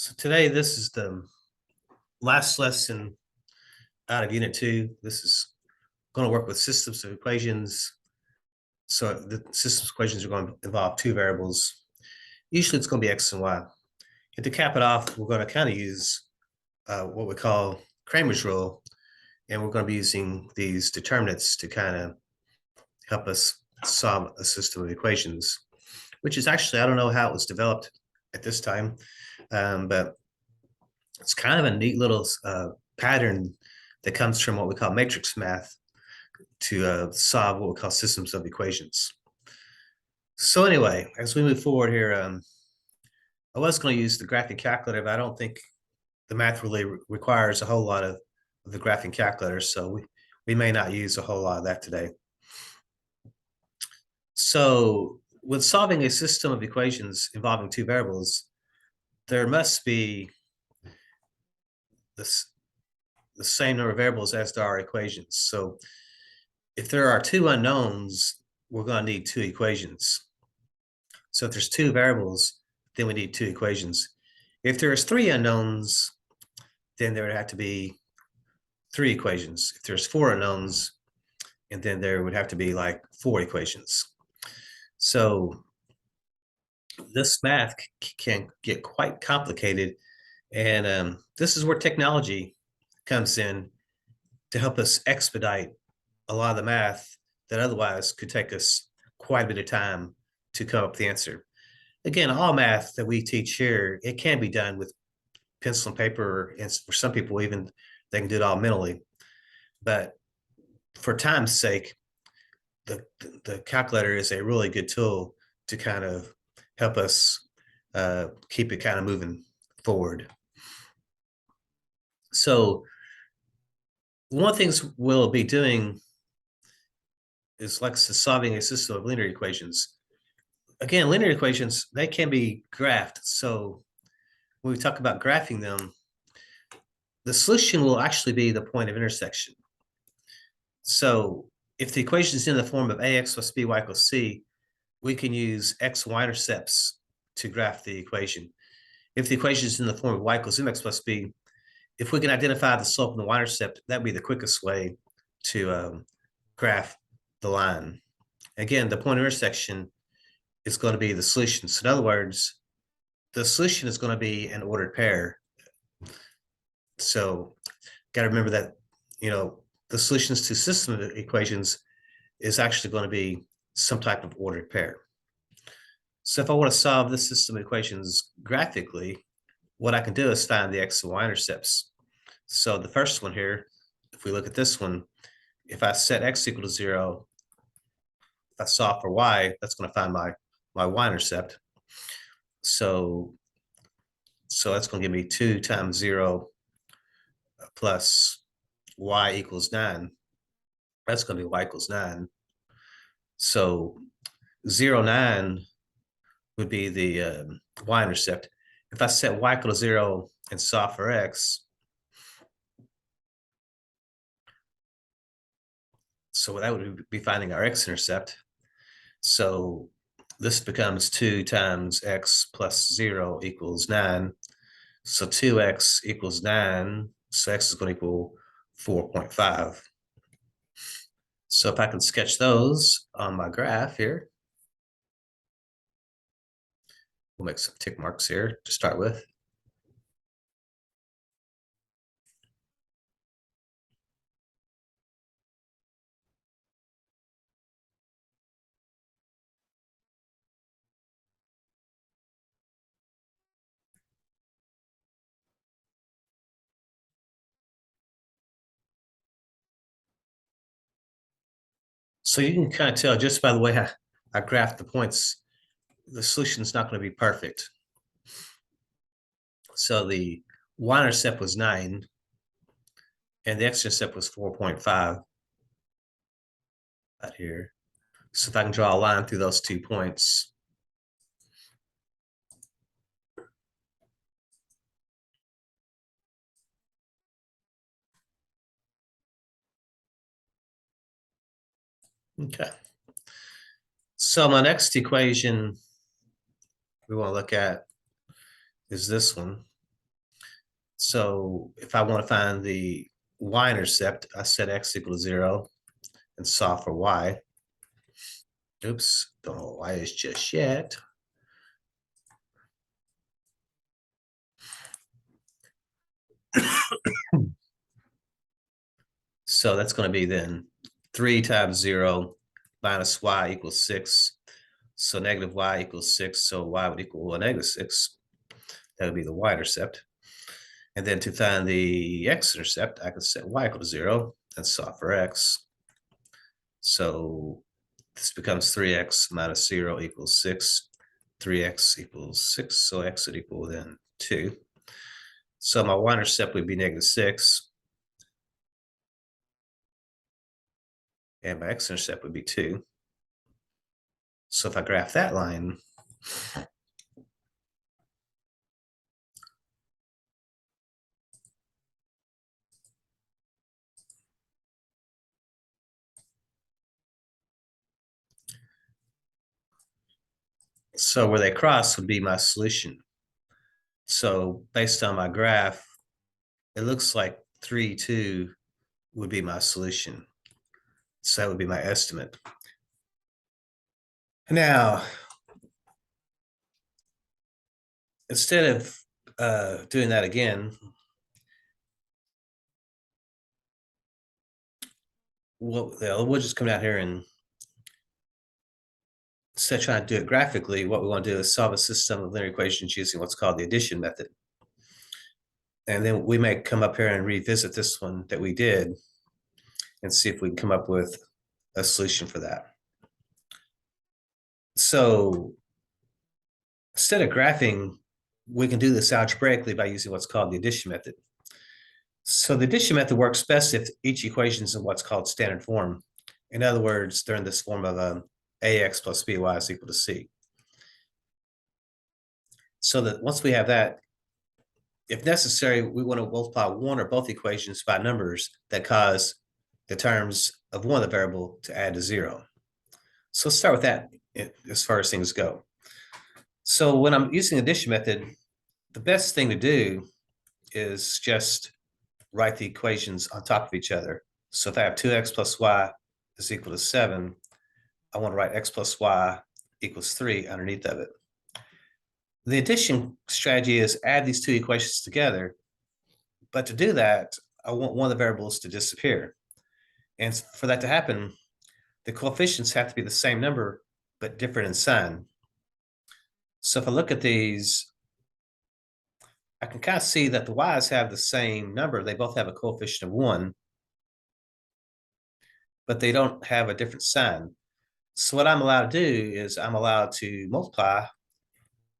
So today, this is the last lesson out of Unit 2. This is going to work with systems of equations. So the systems of equations are going to involve two variables. Usually it's going to be x and y. And to cap it off, we're going to kind of use what we call Cramer's rule. And we're going to be using these determinants to kind of help us solve a system of equations, which is actually, I don't know how it was developed at this time, but it's kind of a neat little pattern that comes from what we call matrix math to solve what we call systems of equations. So anyway, as we move forward here, I was going to use the graphing calculator, but I don't think the math really requires a whole lot of the graphing calculator, so we may not use a whole lot of that today. So with solving a system of equations involving two variables, there must be the same number of variables as there are equations. So if there are two unknowns, we're going to need two equations. So if there's two variables, then we need two equations. If there's three unknowns, then there would have to be three equations. If there's four unknowns, and then there would have to be like four equations. So this math can get quite complicated. And this is where technology comes in to help us expedite a lot of the math that otherwise could take us quite a bit of time to come up with the answer. Again, all math that we teach here, it can be done with pencil and paper, and for some people even they can do it all mentally. But for time's sake, the calculator is a really good tool to kind of help us keep it kind of moving forward. So one of the things we'll be doing is like solving a system of linear equations. Again, linear equations, they can be graphed. So when we talk about graphing them, the solution will actually be the point of intersection. So if the equation is in the form of ax plus by equals c, we can use x, y intercepts to graph the equation. If the equation is in the form of y equals mx plus b, if we can identify the slope and the y-intercept, that'd be the quickest way to graph the line. Again, the point of intersection is going to be the solution. So in other words, the solution is going to be an ordered pair. So got to remember that, the solutions to system equations is actually going to be some type of ordered pair. So if I want to solve this system of equations graphically, what I can do is find the x and y intercepts. So the first one here, if we look at this one, if I set x equal to 0, if I solve for y, that's going to find my y-intercept. So that's going to give me 2 times 0 plus y equals 9. That's going to be y equals 9. So 0, 9 would be the y-intercept. If I set y equal to 0 and solve for x, so that would be finding our x-intercept. So this becomes 2 times x plus 0 equals 9. So 2x equals 9. So x is going to equal 4.5. So if I can sketch those on my graph here, we'll make some tick marks here to start with. So you can kind of tell just by the way I graphed the points, the solution is not going to be perfect. So the y-intercept was 9, and the x-intercept was 4.5 out here. So if I can draw a line through those 2 points, okay. So my next equation we want to look at is this one. So if I want to find the y-intercept, I set x equal to 0 and solve for y. Oops, don't know what y is just yet. So that's going to be then 3 times 0 minus y equals 6. So negative y equals 6. So y would equal a negative 6. That would be the y-intercept. And then to find the x-intercept, I can set y equal to 0 and solve for x. So this becomes 3x minus 0 equals 6. 3x equals 6. So x would equal then 2. So my y-intercept would be negative 6. And my x-intercept would be 2. So if I graph that line, so where they cross would be my solution. So based on my graph, it looks like 3, 2 would be my solution. So that would be my estimate. Now, instead of doing that again, we'll just come down here and instead of trying to do it graphically, what we want to do is solve a system of linear equations using what's called the addition method. And then we may come up here and revisit this one that we did and see if we can come up with a solution for that. So instead of graphing, we can do this algebraically by using what's called the addition method. So the addition method works best if each equation is in what's called standard form. In other words, they're in this form of ax plus by is equal to c. So that once we have that, if necessary, we want to multiply one or both equations by numbers that cause the terms of one of the variable to add to 0. So let's start with that as far as things go. So when I'm using the addition method, the best thing to do is just write the equations on top of each other. So if I have 2x plus y is equal to 7, I want to write x plus y equals 3 underneath of it. The addition strategy is add these two equations together, but to do that, I want one of the variables to disappear. And for that to happen, the coefficients have to be the same number, but different in sign. So if I look at these, I can kind of see that the y's have the same number. They both have a coefficient of 1, but they don't have a different sign. So what I'm allowed to do is I'm allowed to multiply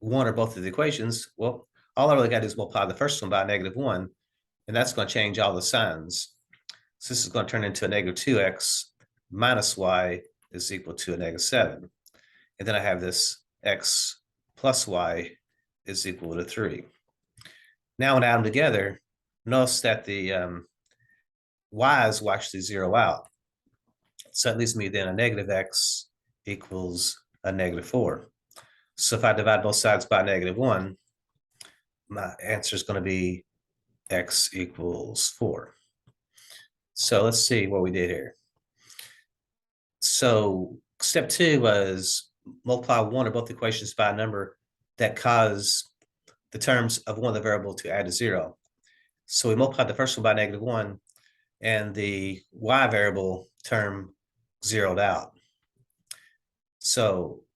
one or both of the equations. Well, all I really got to do is multiply the first one by -1, and that's going to change all the signs. So this is going to turn into a -2x minus y is equal to a -7. And then I have this x plus y is equal to 3. Now when I add them together, notice that the y's will actually zero out. So that leaves me then a -x equals a -4. So if I divide both sides by -1, my answer is going to be x equals 4. So let's see what we did here. So step 2 was multiply one or both equations by a number that cause the terms of one of the variable to add to 0. So we multiplied the first one by -1, and the y variable term zeroed out. So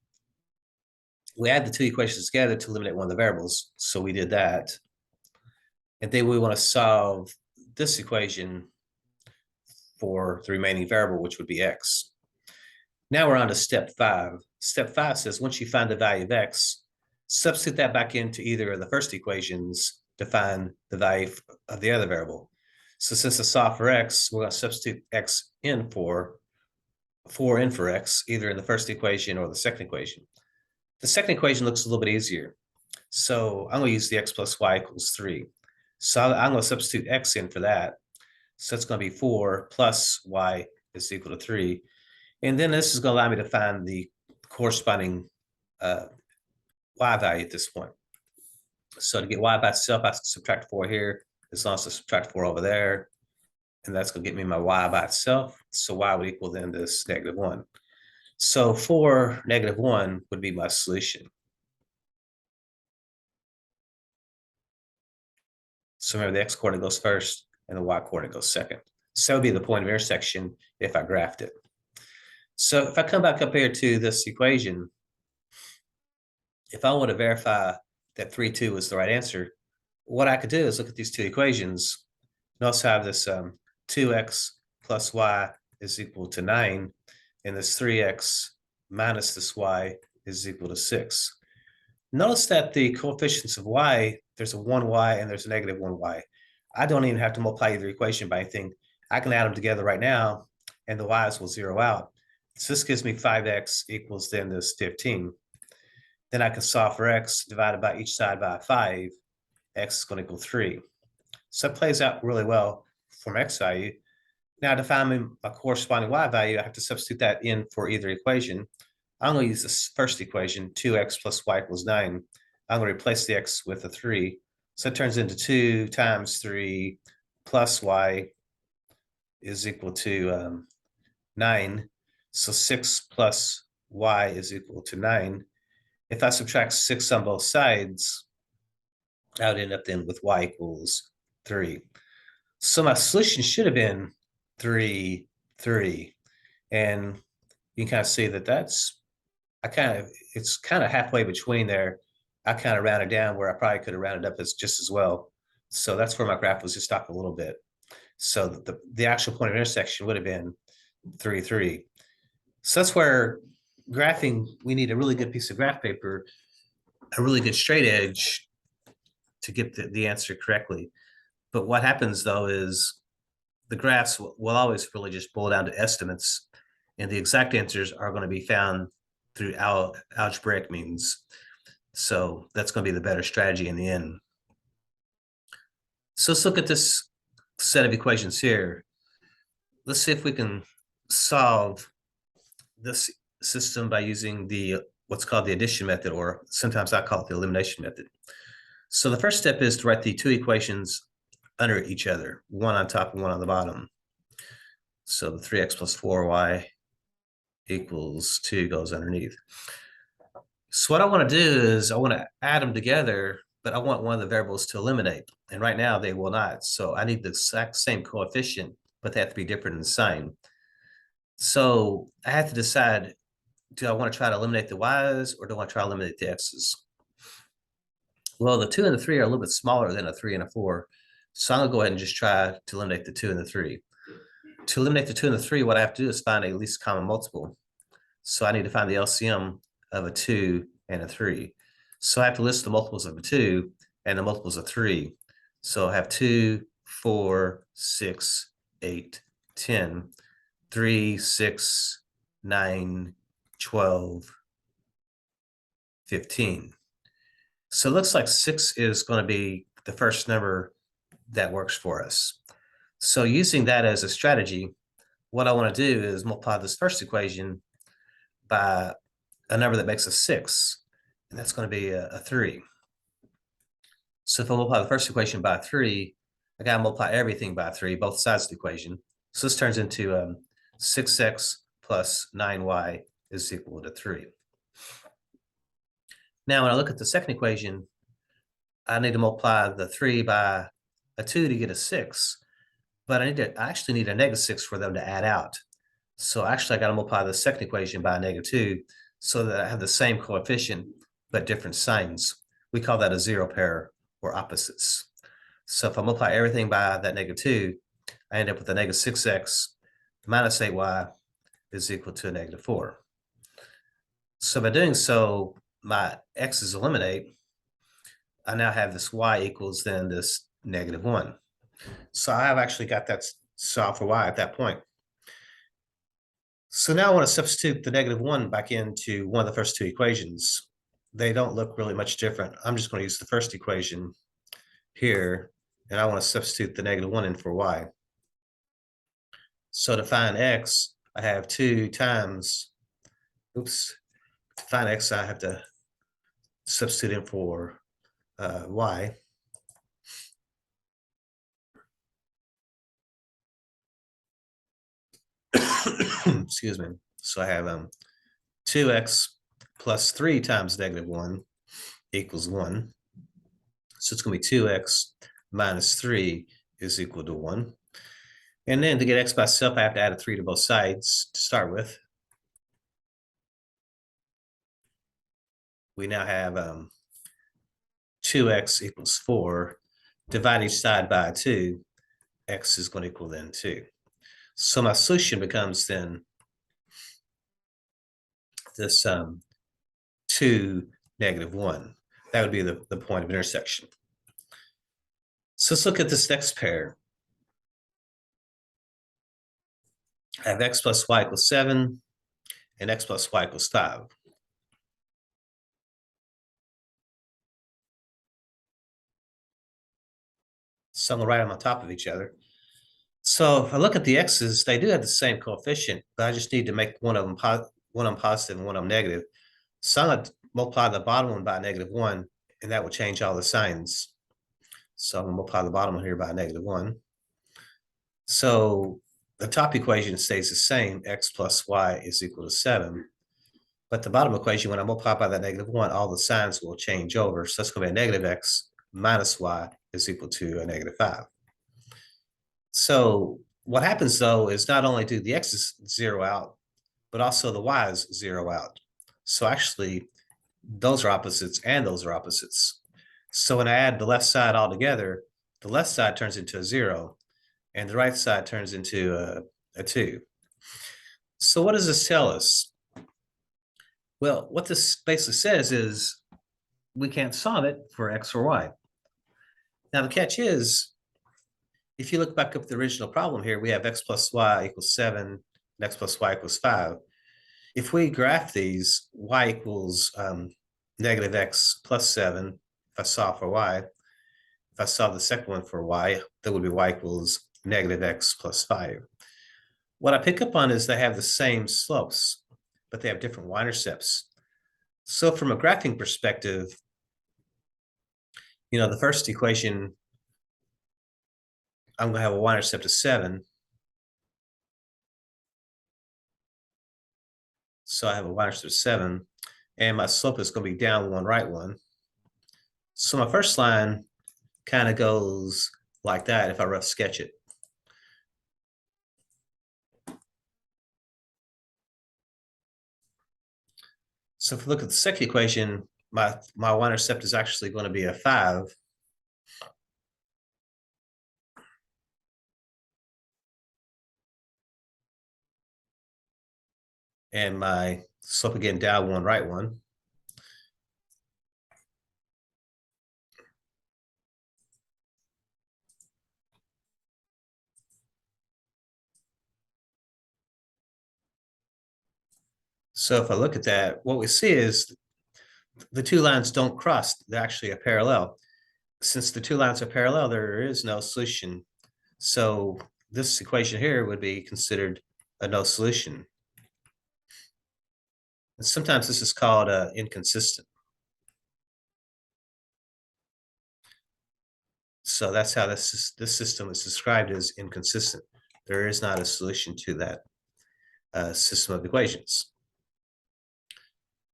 we add the two equations together to eliminate one of the variables. So we did that. And then we want to solve this equation for the remaining variable, which would be x. Now we're on to step 5. Step 5 says once you find the value of x, substitute that back into either of the first equations to find the value of the other variable. So since it's solve for x, we're going to substitute x in for 4 in for x, either in the first equation or the second equation. The second equation looks a little bit easier. So I'm going to use the x plus y equals 3. So I'm going to substitute x in for that. So it's going to be 4 plus y is equal to 3. And then this is going to allow me to find the corresponding y value at this point. So to get y by itself, I subtract 4 here, as long as I subtract 4 over there, and that's going to get me my y by itself. So y would equal then this -1. So 4, -1 would be my solution. So remember, the x-coordinate goes first and the y-coordinate goes second. So that would be the point of intersection if I graphed it. So if I come back up here to this equation, if I want to verify that 3, 2 is the right answer, what I could do is look at these two equations and also have this 2x plus y is equal to 9, and this 3x minus this y is equal to 6. Notice that the coefficients of y, there's a 1y and there's a -1y. I don't even have to multiply either equation by anything. I can add them together right now, and the y's will zero out. So this gives me 5x equals then this 15. Then I can solve for x divided by each side by 5. X is going to equal 3. So it plays out really well from x value. Now to find my corresponding y value, I have to substitute that in for either equation. I'm going to use this first equation, 2x plus y equals 9. I'm going to replace the x with a 3. So it turns into 2 times 3 plus y is equal to 9. So 6 plus y is equal to 9. If I subtract 6 on both sides, I would end up then with y equals 3. So my solution should have been 3, 3. And you can kind of see that it's kind of halfway between there. I kind of rounded down where I probably could have rounded up as just as well. So that's where my graph was just off a little bit. So the actual point of intersection would have been 3, 3. So that's where graphing, we need a really good piece of graph paper, a really good straight edge to get the answer correctly. But what happens though is the graphs will always really just boil down to estimates, and the exact answers are going to be found through algebraic means. So that's going to be the better strategy in the end. So let's look at this set of equations here. Let's see if we can solve this system by using what's called the addition method, or sometimes I call it the elimination method. So the first step is to write the two equations under each other, one on top and one on the bottom. So the 3x plus 4y equals 2 goes underneath. So what I want to do is I want to add them together, but I want one of the variables to eliminate. And right now they will not. So I need the exact same coefficient, but they have to be different in sign. So I have to decide, do I want to try to eliminate the y's or do I want to try to eliminate the x's? Well, the 2 and the 3 are a little bit smaller than a 3 and a 4. So I'm going to go ahead and just try to eliminate the 2 and the 3. To eliminate the 2 and the 3, what I have to do is find a least common multiple. So I need to find the LCM of a 2 and a 3. So I have to list the multiples of a 2 and the multiples of 3. So I have 2, 4, 6, 8, 10, 3, 6, 9, 12, 15. So it looks like 6 is going to be the first number that works for us. So using that as a strategy, what I want to do is multiply this first equation by a number that makes a 6, and that's going to be a 3. So if I multiply the first equation by 3, I got to multiply everything by 3, both sides of the equation. So this turns into 6x plus 9y is equal to 3. Now, when I look at the second equation, I need to multiply the 3 by a 2 to get a 6, but I actually need a -6 for them to add out. So actually, I got to multiply the second equation by a -2 so that I have the same coefficient, but different signs. We call that a zero pair or opposites. So if I multiply everything by that -2, I end up with a -6x minus 8y is equal to a -4. So by doing so, my x's eliminate. I now have this y equals then this -1. So I have actually got that solved for y at that point. So now I want to substitute the -1 back into one of the first two equations. They don't look really much different. I'm just going to use the first equation here, and I want to substitute the -1 in for y. So to find x, I have 2 times, to find x, I have to substitute in for y. Excuse me. So I have 2x plus 3 times -1 equals 1. So it's going to be 2x minus 3 is equal to 1. And then to get x by itself, I have to add a 3 to both sides to start with. We now have 2x equals 4. Divide each side by 2. X is going to equal then 2. So my solution becomes then this 2, -1. That would be the point of intersection. So let's look at this next pair. I have x plus y equals 7 and x plus y equals 5. So I'm going to write them on top of each other. So if I look at the x's, they do have the same coefficient, but I just need to make one of them positive and one of them negative. So I'm going to multiply the bottom one by -1, and that will change all the signs. So I'm going to multiply the bottom one here by -1. So the top equation stays the same, x plus y is equal to 7. But the bottom equation, when I multiply by that -1, all the signs will change over. So that's going to be a -x minus y is equal to a -5. So what happens though is not only do the x's zero out, but also the y's zero out. So actually, those are opposites and those are opposites. So when I add the left side all together, the left side turns into a 0, and the right side turns into a 2. So what does this tell us? Well, what this basically says is we can't solve it for x or y. Now the catch is, if you look back up the original problem here, we have x plus y equals 7 and x plus y equals 5. If we graph these, y equals -x plus 7, if I solve for y. If I solve the second one for y, that would be y equals -x plus 5. What I pick up on is they have the same slopes, but they have different y-intercepts. So from a graphing perspective, the first equation, I'm going to have a y-intercept of 7. So I have a y-intercept of 7, and my slope is going to be down 1, right 1. So my first line kind of goes like that if I rough sketch it. So if we look at the second equation, my y-intercept is actually going to be a 5. And my slope again, down 1, right 1. So if I look at that, what we see is the two lines don't cross. They're actually a parallel. Since the two lines are parallel, there is no solution. So this equation here would be considered a no solution. And sometimes this is called inconsistent. So that's how this system is described as inconsistent. There is not a solution to that system of equations.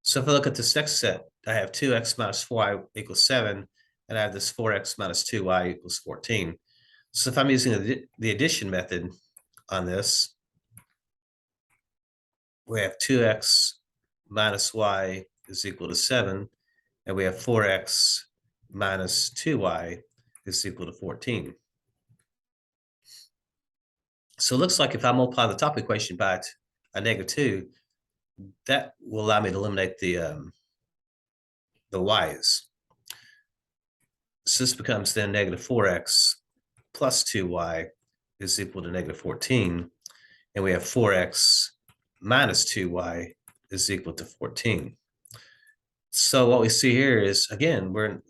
So if I look at this next set, I have 2x minus 4y equals 7, and I have this 4x minus 2y equals 14. So if I'm using the addition method on this, we have 2x minus y is equal to 7, and we have 4x minus 2y is equal to 14. So it looks like if I multiply the top equation by a -2, that will allow me to eliminate the y's. So this becomes then -4x plus 2y is equal to -14. And we have 4x minus 2y is equal to 14. So what we see here is, again, we're in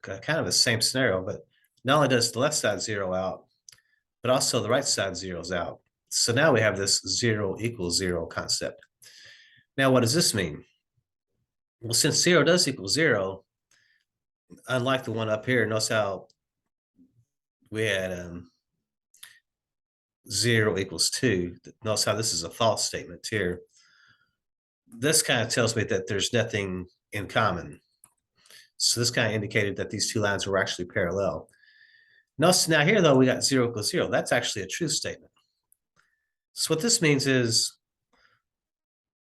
kind of the same scenario, but not only does the left side zero out, but also the right side zeroes out. So now we have this 0 equals 0 concept. Now, what does this mean? Well, since 0 does equal 0, unlike the one up here, notice how we had 0 equals 2. Notice how this is a false statement here. This kind of tells me that there's nothing in common. So this kind of indicated that these two lines were actually parallel. Notice now here, though, we got 0 equals 0. That's actually a true statement. So what this means is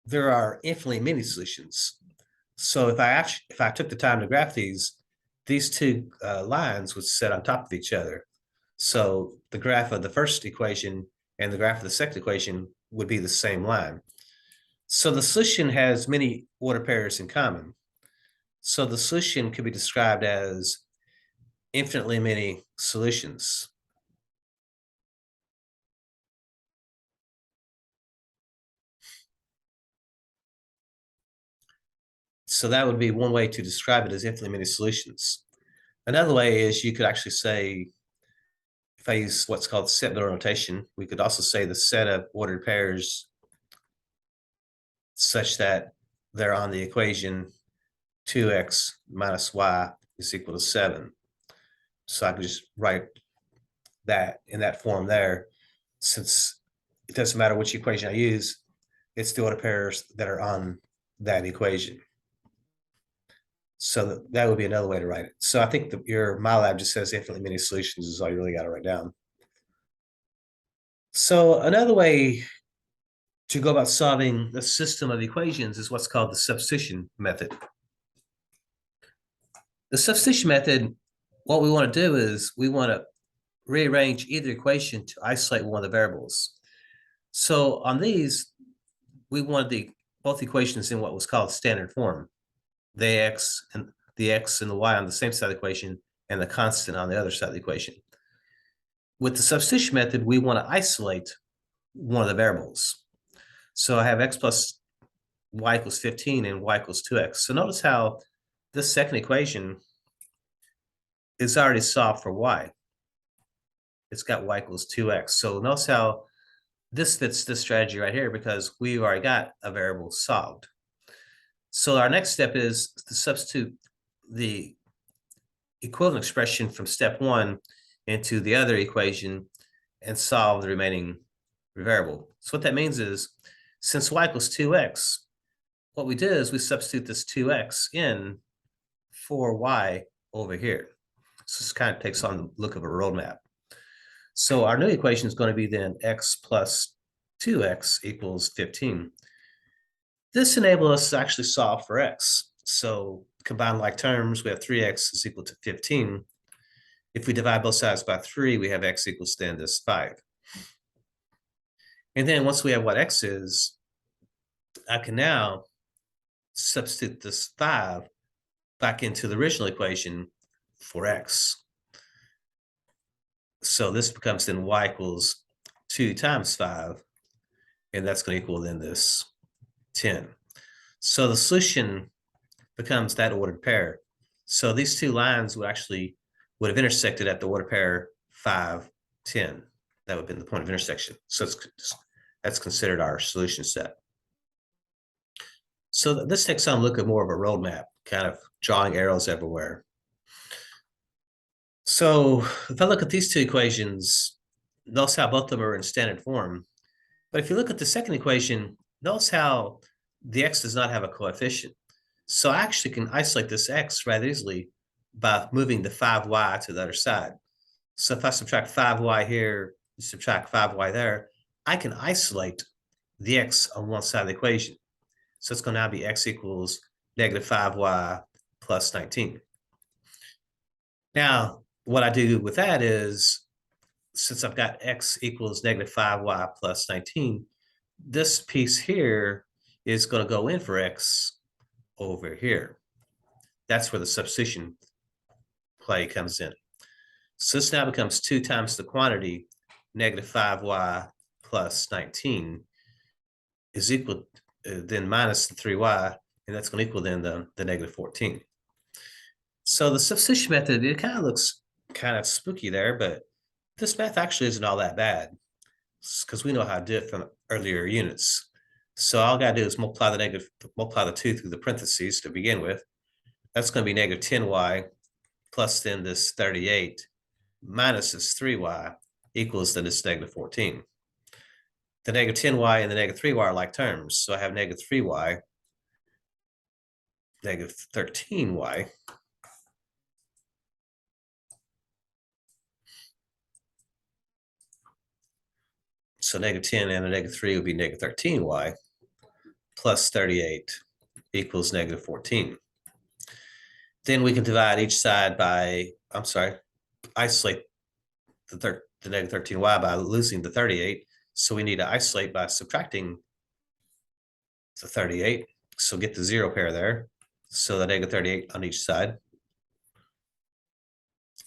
there are infinitely many solutions. So if I took the time to graph these two lines would sit on top of each other. So the graph of the first equation and the graph of the second equation would be the same line. So the solution has many order pairs in common. So the solution could be described as infinitely many solutions. So that would be one way to describe it, as infinitely many solutions. Another way is you could actually say, if I use what's called set Miller notation, we could also say the set of ordered pairs such that they're on the equation 2x minus y is equal to 7. So I could just write that in that form there, since it doesn't matter which equation I use, it's the order pairs that are on that equation. So that would be another way to write it. So I think your MyLab just says infinitely many solutions is all you really got to write down. So another way to go about solving the system of equations is what's called the substitution method. The substitution method, what we want to do is we want to rearrange either equation to isolate one of the variables. So on these, we wanted both equations in what was called standard form. The x and the y on the same side of the equation and the constant on the other side of the equation. With the substitution method, we want to isolate one of the variables. So I have x plus y equals 15 and y equals 2x. So notice how this second equation is already solved for y. It's got y equals 2x. So notice how this fits this strategy right here because we've already got a variable solved. So our next step is to substitute the equivalent expression from step 1 into the other equation and solve the remaining variable. So what that means is, since y equals 2x, what we did is we substitute this 2x in for y over here. So this kind of takes on the look of a roadmap. So our new equation is going to be then x plus 2x equals 15. This enables us to actually solve for x. So combined like terms, we have 3x is equal to 15. If we divide both sides by 3, we have x equals then this 5. And then once we have what x is, I can now substitute this 5 back into the original equation for x. So this becomes then y equals 2 times 5, and that's going to equal then this 10. So the solution becomes that ordered pair. So these two lines would have intersected at the order pair 5, 10. That would have been the point of intersection. So that's considered our solution set. So this takes on a look at more of a roadmap, kind of drawing arrows everywhere. So if I look at these two equations, notice how both of them are in standard form. But if you look at the second equation, notice how the x does not have a coefficient. So I actually can isolate this x rather easily by moving the 5y to the other side. So if I subtract 5y here, subtract 5y there, I can isolate the x on one side of the equation. So it's going to now be x equals negative 5y plus 19. Now, what I do with that is, since I've got x equals negative 5y plus 19, this piece here is going to go in for x over here. That's where the substitution play comes in. So this now becomes 2 times the quantity, negative 5y plus 19, is equal then minus the 3y, and that's going to equal then the negative 14. So the substitution method, it kind of looks kind of spooky there, but this math actually isn't all that bad because we know how to do it from earlier units. So all I got to do is multiply the 2 through the parentheses to begin with. That's going to be negative 10y plus then this 38 minus this 3y equals then this negative 14. the negative 10y and the negative 3y are like terms. So I have negative 3y, negative 13y. So negative 10 and a negative 3 would be negative 13y plus 38 equals negative 14. Then we can divide each side by, isolate the negative 13y by losing the 38. So we need to isolate by subtracting the 38. So get the 0 pair there. So the negative 38 on each side.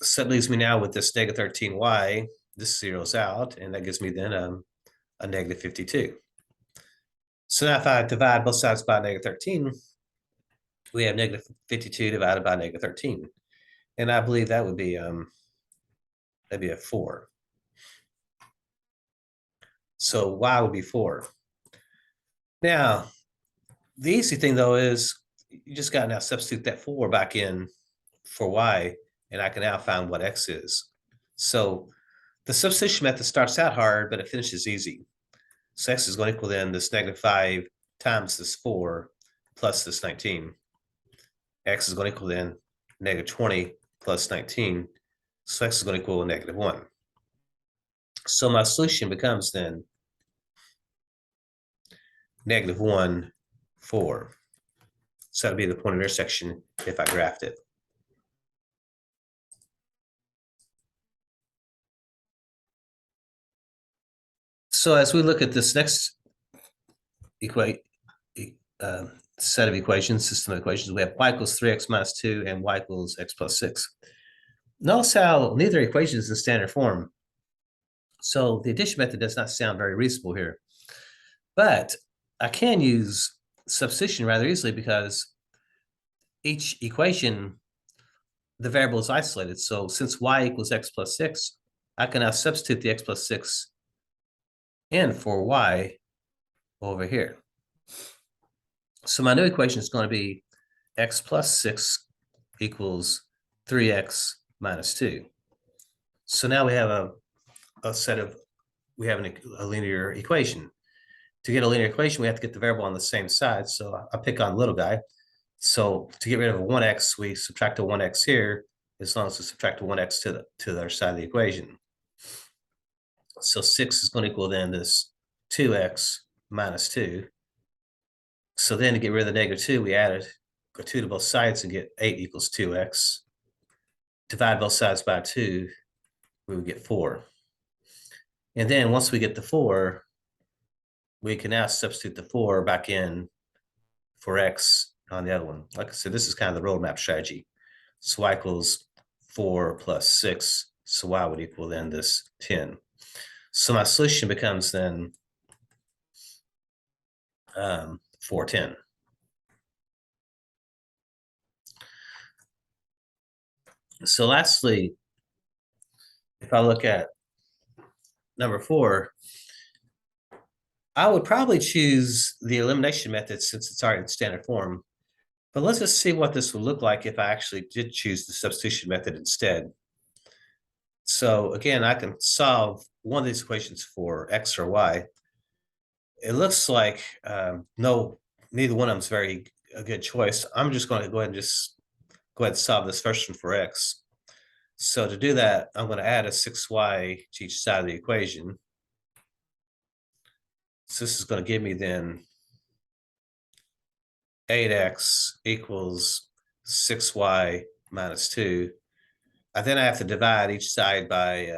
So that leaves me now with this negative 13y. This zeroes out, and that gives me then a negative 52. So now if I divide both sides by negative 13, we have negative 52 divided by negative 13. And I believe that would be that'd be a 4. So y would be 4. Now, the easy thing though is you just got to now substitute that 4 back in for y, and I can now find what x is. So the substitution method starts out hard, but it finishes easy. So x is going to equal then this negative 5 times this 4 plus this 19. X is going to equal then negative 20 plus 19. So x is going to equal negative 1. So my solution becomes then negative 1, 4. So that'd be the point of intersection if I graphed it. So as we look at this next set of equations, system of equations, we have y equals 3x minus 2 and y equals x plus 6. Notice how neither equation is in standard form. So the addition method does not sound very reasonable here. But I can use substitution rather easily because each equation, the variable is isolated. So since y equals x plus 6, I can now substitute the x plus 6 in for y over here. So my new equation is going to be x plus 6 equals 3x minus 2. So now we have a linear equation. To get a linear equation, we have to get the variable on the same side. So I pick on little guy. So to get rid of a 1x, we subtract a 1x here, as long as we subtract a 1x to the other side of the equation. So 6 is going to equal then this 2x minus 2. So then to get rid of the negative 2, we added a 2 to both sides and get 8 equals 2x. Divide both sides by 2, we would get 4. And then once we get the 4, we can now substitute the 4 back in for x on the other one. Like I said, this is kind of the roadmap strategy. So y equals 4 plus 6. So y would equal then this 10. So my solution becomes then 410. So lastly, if I look at number 4, I would probably choose the elimination method since it's already in standard form. But let's just see what this would look like if I actually did choose the substitution method instead. So again, I can solve one of these equations for x or y. It looks like neither one of them is a good choice. I'm just going to go ahead and solve this first one for x. So to do that, I'm going to add a 6y to each side of the equation. So this is going to give me then 8x equals 6y minus 2. Then I have to divide each side by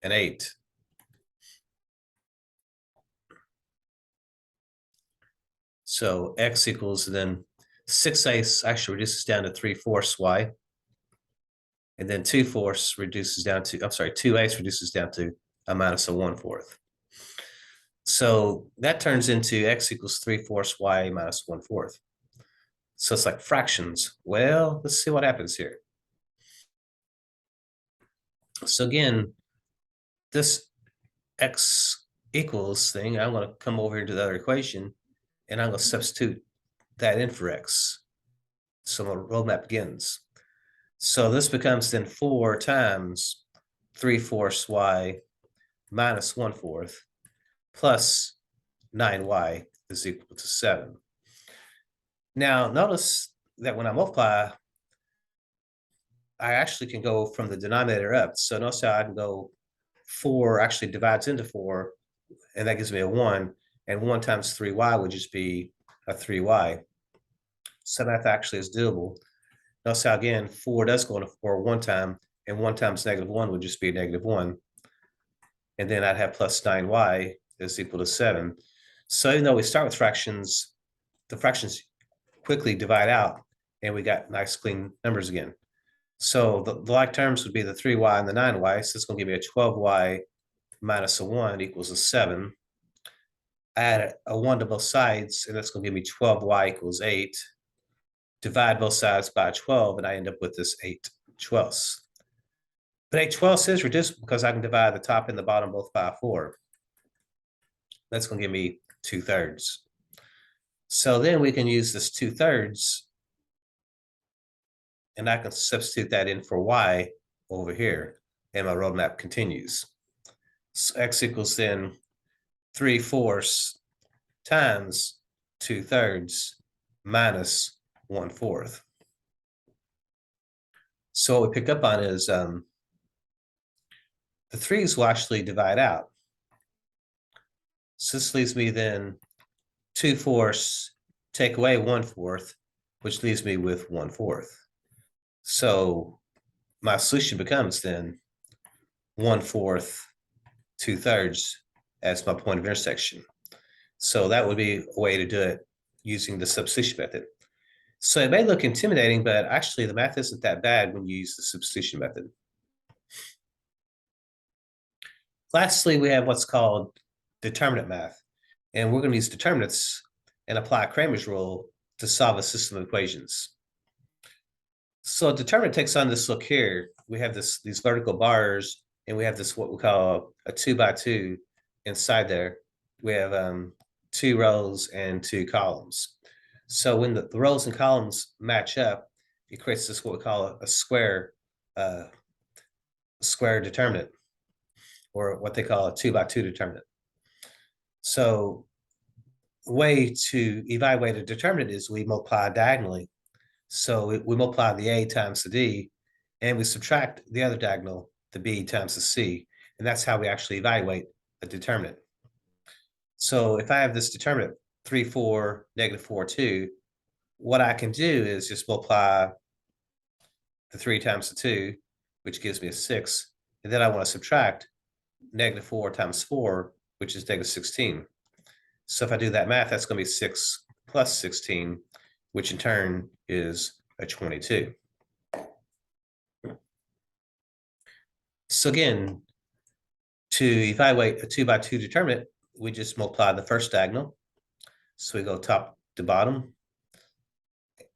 an 8. So x equals then 6/8 actually reduces down to 3/4 y. And then 2/4 reduces down to, 2/8 reduces down to a minus a 1/4. So that turns into x equals 3/4 y minus 1/4. So it's like fractions. Well, let's see what happens here. So again, this x equals thing, I'm going to come over into the other equation, and I'm going to substitute that in for x. So my roadmap begins. So this becomes then 4 times 3/4 y minus 1/4. plus 9y is equal to 7. Now, notice that when I multiply, I actually can go from the denominator up. So notice how I can go 4 actually divides into 4, and that gives me a 1. And 1 times 3y would just be a 3y. So that actually is doable. Notice how, again, 4 does go into 4 one time, and 1 times -1 would just be a -1. And then I'd have plus 9y is equal to 7. So even though we start with fractions, the fractions quickly divide out, and we got nice clean numbers again. So the like terms would be the 3y and the 9y. So it's going to give me a 12y minus a 1 equals a 7. Add a 1 to both sides, and that's going to give me 12y equals 8. Divide both sides by 12, and I end up with this 8/12. But 8/12 is reducible because I can divide the top and the bottom both by 4. That's going to give me 2/3. So then we can use this 2/3, and I can substitute that in for y over here, and my roadmap continues. So x equals then 3/4 times 2/3 minus 1/4. So what we pick up on is the 3's will actually divide out. So this leaves me then 2/4, take away 1/4, which leaves me with 1/4. So my solution becomes then 1/4, 2/3 as my point of intersection. So that would be a way to do it using the substitution method. So it may look intimidating, but actually the math isn't that bad when you use the substitution method. Lastly, we have what's called determinant math. And we're going to use determinants and apply Cramer's rule to solve a system of equations. So determinant takes on this look here. We have these vertical bars, and we have this what we call a 2x2 inside there. We have 2 rows and 2 columns. So when the rows and columns match up, it creates this what we call a square determinant, or what they call a 2x2 determinant. So the way to evaluate a determinant is we multiply diagonally. So we multiply the A times the D, and we subtract the other diagonal, the B times the C. And that's how we actually evaluate a determinant. So if I have this determinant 3, 4, -4, 2, what I can do is just multiply the 3 times the 2, which gives me a 6. And then I want to subtract -4 times 4, which is -16. So if I do that math, that's going to be 6 plus 16, which in turn is a 22. So again, to evaluate a 2x2 determinant, we just multiply the first diagonal. So we go top to bottom,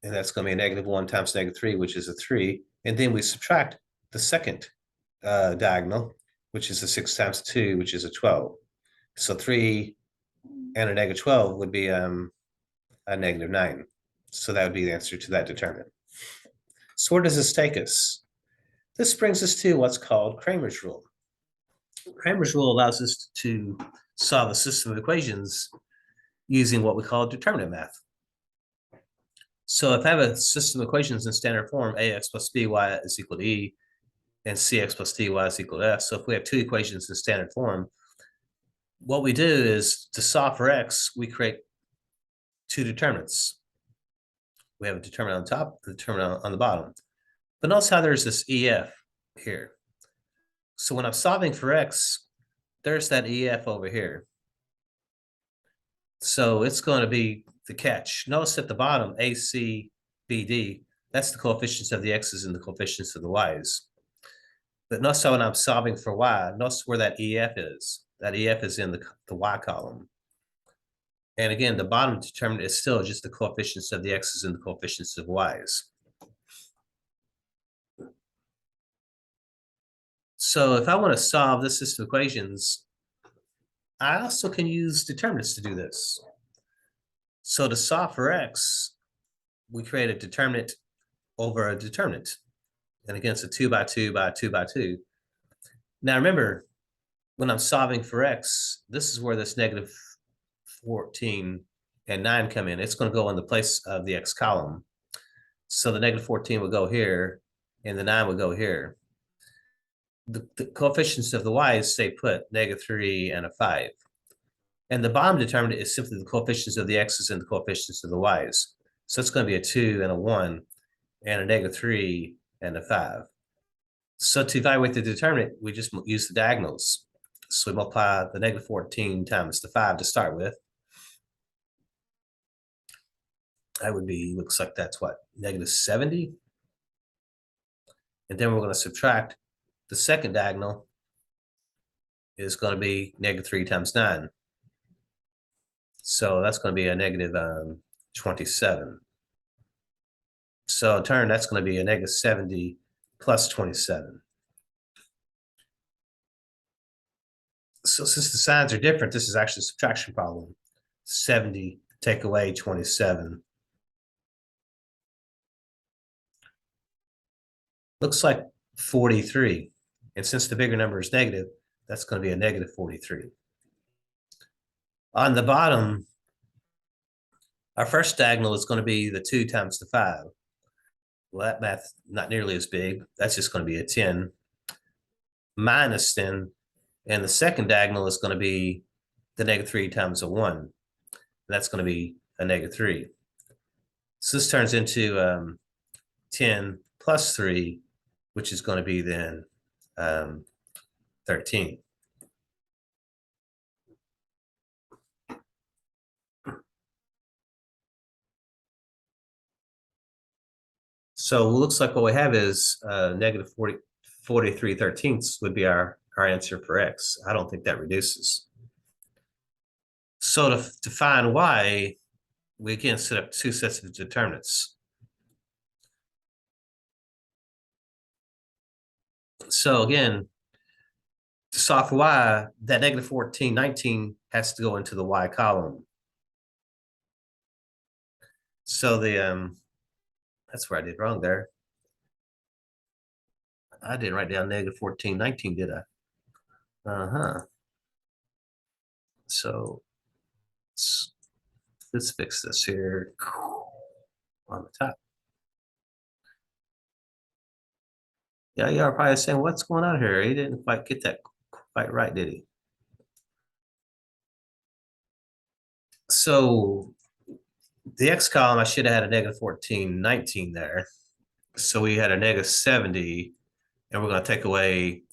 and that's going to be a -1 times -3, which is a 3. And then we subtract the second diagonal, which is a 6 times 2, which is a 12. So 3 and a -12 would be a -9. So that would be the answer to that determinant. So where does this take us? This brings us to what's called Cramer's rule. Cramer's rule allows us to solve a system of equations using what we call determinant math. So if I have a system of equations in standard form, ax plus by is equal to e, and cx plus dy is equal to f. So if we have 2 equations in standard form, what we do is to solve for x, we create 2 determinants. We have a determinant on top, a determinant on the bottom. But notice how there's this EF here. So when I'm solving for x, there's that EF over here. So it's going to be the catch. Notice at the bottom, AC, BD, that's the coefficients of the x's and the coefficients of the y's. But notice how when I'm solving for y, notice where that EF is. That EF is in the y column. And again, the bottom determinant is still just the coefficients of the x's and the coefficients of y's. So if I want to solve this system of equations, I also can use determinants to do this. So to solve for x, we create a determinant over a determinant. And again, it's a 2x2 by 2x2. Now remember, when I'm solving for x, this is where this negative 14 and 9 come in. It's going to go in the place of the x column. So the negative 14 will go here, and the 9 will go here. The coefficients of the y's stay put, -3 and a 5. And the bottom determinant is simply the coefficients of the x's and the coefficients of the y's. So it's going to be a 2 and a 1 and a -3 and a 5. So to evaluate the determinant, we just use the diagonals. So we multiply the -14 times the 5 to start with. That would be, looks like that's what, -70. And then we're going to subtract the second diagonal is going to be -3 times 9. So that's going to be a -27. So in turn, that's going to be a -70 plus 27. So since the signs are different, this is actually a subtraction problem. 70 take away 27. Looks like 43. And since the bigger number is negative, that's going to be a -43. On the bottom, our first diagonal is going to be the 2 times the 5. Well, that math not nearly as big. That's just going to be a 10 minus 10. And the second diagonal is going to be the -3 times a 1. And that's going to be a -3. So this turns into 10 plus 3, which is going to be then 13. So it looks like what we have is -43/13 would be our answer for x. I don't think that reduces. So to find y, we again set up two sets of determinants. So again, to solve for y, that -14, 19 has to go into the y column. So that's where I did wrong there. I didn't write down -14, 19, did I? So let's fix this here on the top. Yeah, you are probably saying, what's going on here? He didn't quite get that quite right, did he? So the x column, I should have had a -14, 19 there. So we had a -70, and we're going to take away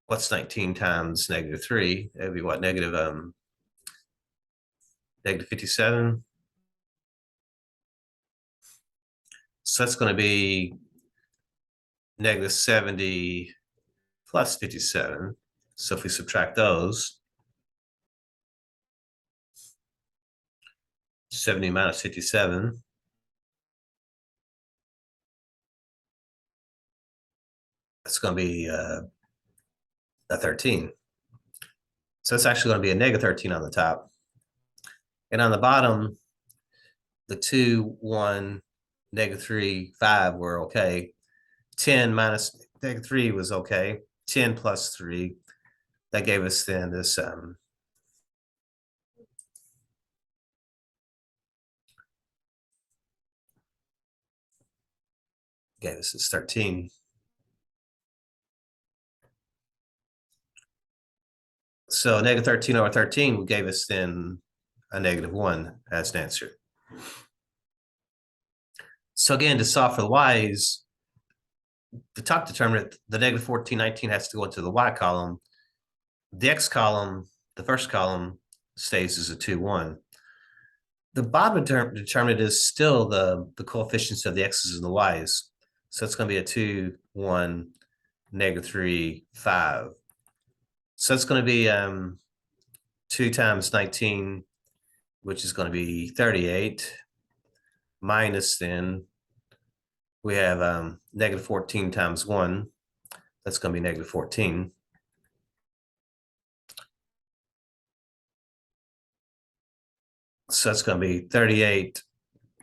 what's 19 times -3? That'd be what, -57. So that's going to be -70 plus 57. So if we subtract those, 70 minus 57, that's going to be a 13. So it's actually going to be a -13 on the top. And on the bottom, the 2, 1, -3, 5 were okay. 10 minus -3 was okay. 10 plus 3, that gave us then this gave us this 13. So -13 over 13 gave us then a -1 as an answer. So again, to solve for the y's, the top determinant, the -14, 19 has to go into the y column. The x column, the first column, stays as a 2, 1. The bottom determinant is still the coefficients of the x's and the y's. So it's going to be a 2, 1, -3, 5. So it's going to be 2 times 19, which is going to be 38, minus then we have -14 times 1. That's going to be -14. So it's going to be 38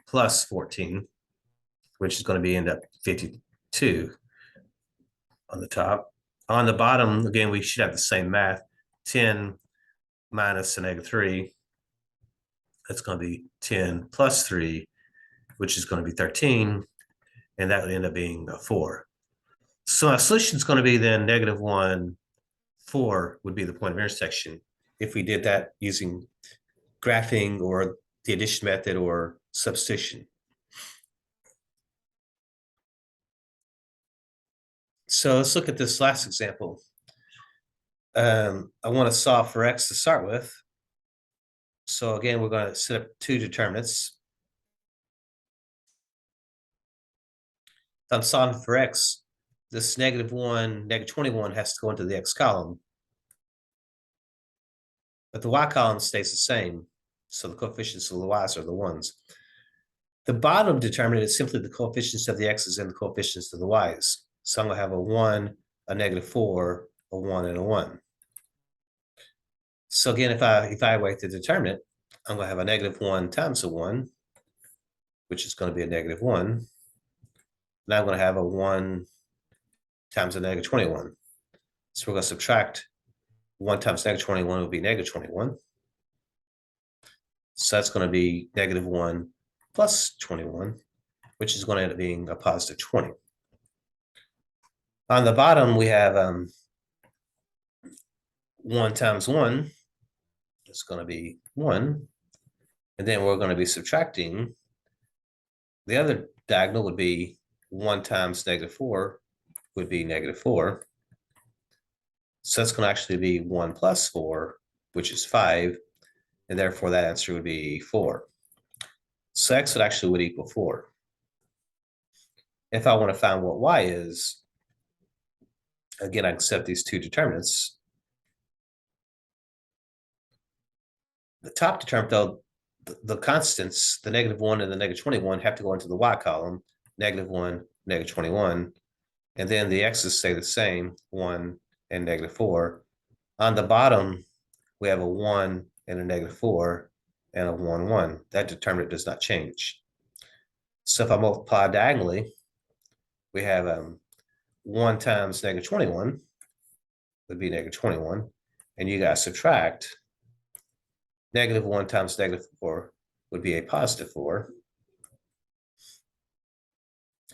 plus 14, which is going to be end up 52 on the top. On the bottom, again, we should have the same math. 10 minus a negative 3. That's going to be 10 plus 3, which is going to be 13. And that would end up being a 4. So our solution is going to be then negative 1, 4 would be the point of intersection if we did that using graphing or the addition method or substitution. So let's look at this last example. I want to solve for x to start with. So again, we're going to set up two determinants. If I'm solving for x, this negative 1, negative 21 has to go into the x column. But the y column stays the same. So the coefficients of the y's are the 1s. The bottom determinant is simply the coefficients of the x's and the coefficients of the y's. So I'm going to have a 1, a negative 4, a 1, and a 1. So again, if I evaluate the determinant, I'm going to have a negative 1 times a 1, which is going to be a negative 1. Now I'm going to have a 1 times a negative 21. So we're going to subtract 1 times negative 21 would be negative 21. So that's going to be negative 1 plus 21, which is going to end up being a positive 20. On the bottom, we have 1 times 1. It's going to be 1. And then we're going to be subtracting. The other diagonal would be 1 times negative 4 would be negative 4. So that's going to actually be 1 plus 4, which is 5. And therefore, that answer would be 4. So x would equal 4. If I want to find what y is, again, I can set these two determinants. The top determinant, though, the constants, the negative 1 and the negative 21, have to go into the y column, negative 1, negative 21. And then the x's stay the same, 1 and negative 4. On the bottom, we have a 1 and a negative 4 and a 1, 1. That determinant does not change. So if I multiply diagonally, we have 1 times negative 21 would be negative 21. And you guys subtract. Negative 1 times negative 4 would be a positive 4.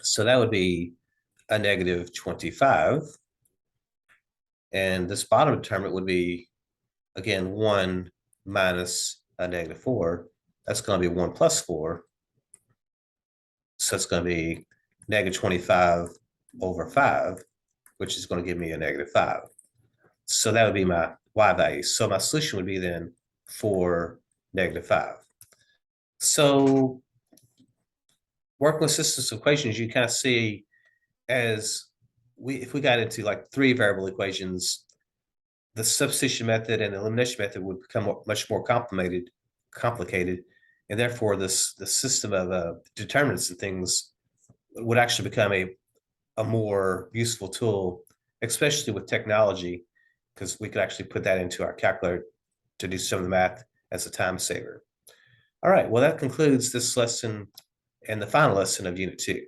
So that would be a negative 25. And this bottom determinant would be, again, 1 minus a negative 4. That's going to be 1 plus 4. So it's going to be negative 25 over 5, which is going to give me a negative 5. So that would be my y value. So my solution would be then 4, negative 5. So working with systems of equations, you kind of see as if we got into like 3 variable equations, the substitution method and the elimination method would become much more complicated, and therefore the system of determinants and things would actually become a more useful tool, especially with technology, because we could actually put that into our calculator to do some of the math as a time saver. All right, well, that concludes this lesson and the final lesson of Unit 2.